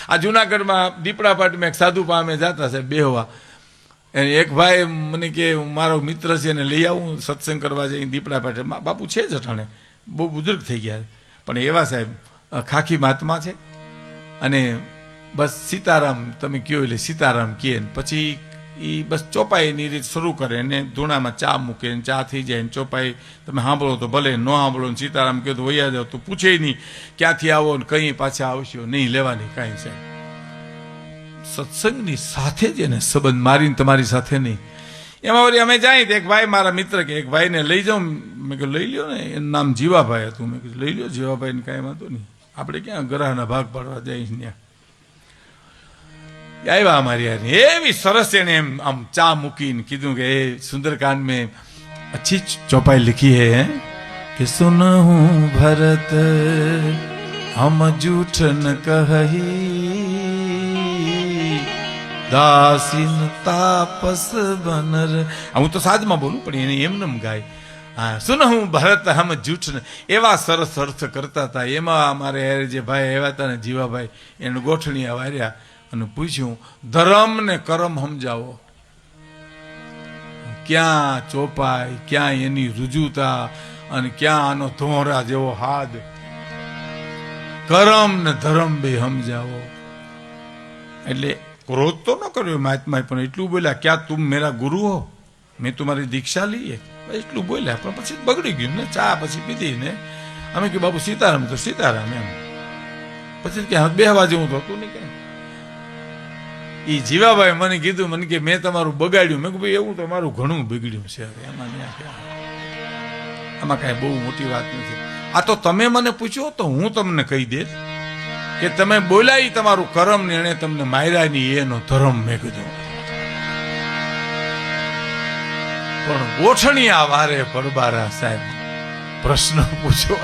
આ જુનાગઢમાં દીપડા પાટમાં એક સાધુ પામે જતા સાહેબ બેહવા, એક ભાઈ મને કે મારો મિત્ર છે એને લઈ આવું સત્સંગ કરવા જઈ દીપડા પાટે. બાપુ છે જ અટાણે, બહુ બુઝુર્ગ થઈ ગયા, પણ એવા સાહેબ ખાખી મહાત્મા છે, અને બસ સીતારામ તમે કયો એટલે સીતારામ કહે. પછી એ બસ ચોપાઈની રીત શરૂ કરે, અને ધૂણામાં ચા મૂકે, ચા થઈ જાય, ચોપાઈ તમે સાંભળો તો ભલે, ન સાંભળો ને સીતારામ કહો તો વૈયા જાઓ, તો પૂછે નહીં ક્યાંથી આવો ને કંઈ પાછા આવશો નહીં, લેવાની કાંઈ સાહેબ. સત્સંગની સાથે જ એને સંબંધ, મારીને તમારી સાથે નહીં. એમાં વળી અમે જાય તો એક ભાઈ મારા મિત્ર કે એક ભાઈને લઈ જાઉં, મેં કહ્યું લઈ લ્યો ને, એનું નામ જીવાભાઈ હતું. મેં કીધું લઈ લ્યો જીવાભાઈને, કાંઈ વાંધો નહીં, આપણે ક્યાં ગ્રહના ભાગ પાડવા જઈશ ત્યાં. આવ્યા અમારી યાર, એવી સરસ એને એમ આમ ચા મૂકીને કીધું કે એ સુંદરકાંડ में अच्छी चौपाई लिखी है कि सुन हूँ भरत हम जूठ न કહી દાસીન તાપસ બનર. હું તો સાદમાં બોલું પણ એને એમને ગાય. હા, સુન હું ભરત હમ જૂઠ ને, એવા સરસ અર્થ કરતા હતા. એમાં અમારે જે ભાઈ આવ્યા હતા ને જીવાભાઈ, એને ગોઠણી વાર્યા અને પૂછ્યું ધર્મ ને કરમ સમજાવો. ક્યાં ચોપાઈ, ક્યાં એની રુજુતા, અને ક્યાં આનો ધોરા જેવો હાથ. કરમ ને ધર્મ બે સમજાવો. એટલે ક્રોધ તો ન કર્યો મહાત્માએ, પણ એટલું બોલ્યા ક્યાં તુમ મેરા ગુરુ હો, મેં તમારી દીક્ષા લઈએ, એટલું બોલ્યા. પણ પછી બગડી ગયું ને, ચા પછી પીધી ને અમે કે બાપુ સીતારામ તો સીતારામ એમ. પછી કે બેહવા જેવું તો હતું નહીં કે. એ જીવાભાઈ મને કીધું, મને કે મેં તમારું બગાડ્યું. મેં કહ્યું ભાઈ એવું તો મારું ઘણું બગડ્યું છે, આમાં કાંઈ બહુ મોટી વાત નથી. આ તો તમે મને પૂછ્યો તો હું તમને કહી દે કે તમે બોલાય તમારું કરમ ને એને તમને માર્યા ની એનો ધર્મ. મેં કીધું પણ ગોઠણી આ વારે પરબારા સાહેબ પ્રશ્ન પૂછો.